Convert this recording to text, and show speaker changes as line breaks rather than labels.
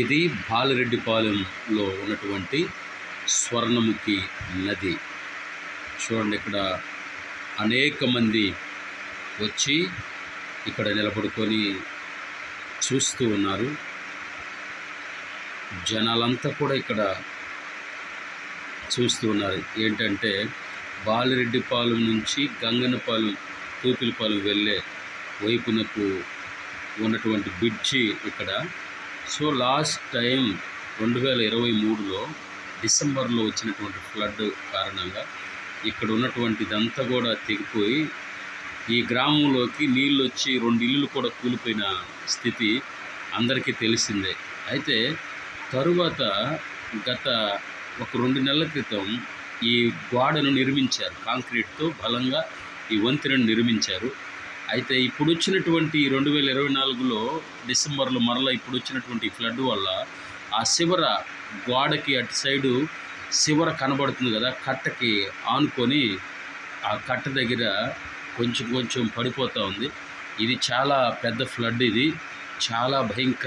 ఇది బాలిరెడ్డిపాలెంలో ఉన్నటువంటి స్వర్ణముఖి నది. చూడండి, ఇక్కడ అనేక మంది వచ్చి ఇక్కడ నిలబడుకొని చూస్తూ ఉన్నారు. జనాలంతా కూడా ఇక్కడ చూస్తూ ఉన్నారు. ఏంటంటే బాలిరెడ్డిపాలెం నుంచి గంగన్నపాలెం, తూపిలపాలెం వెళ్ళే వైపునకు ఉన్నటువంటి బ్రిడ్జి ఇక్కడ. సో లాస్ట్ టైం 2023లో డిసెంబర్లో వచ్చినటువంటి ఫ్లడ్ కారణంగా ఇక్కడ ఉన్నటువంటిదంతా కూడా తెగిపోయి ఈ గ్రామంలోకి నీళ్ళు వచ్చి 2 ఇళ్ళు కూడా కూలిపోయిన స్థితి అందరికీ తెలిసిందే. అయితే తరువాత గత ఒక 2 నెలల క్రితం ఈ గోడను నిర్మించారు, కాంక్రీట్తో బలంగా ఈ వంతెనను నిర్మించారు. అయితే ఇప్పుడు వచ్చినటువంటి 2024లో డిసెంబర్లో మరలా ఇప్పుడు వచ్చినటువంటి ఫ్లడ్ వల్ల ఆ శివర గోడకి అటు సైడు శివర కనబడుతుంది కదా, కట్టకి ఆనుకొని ఆ కట్ట దగ్గర కొంచెం పడిపోతూ ఉంది. ఇది చాలా పెద్ద ఫ్లడ్, ఇది చాలా భయంకర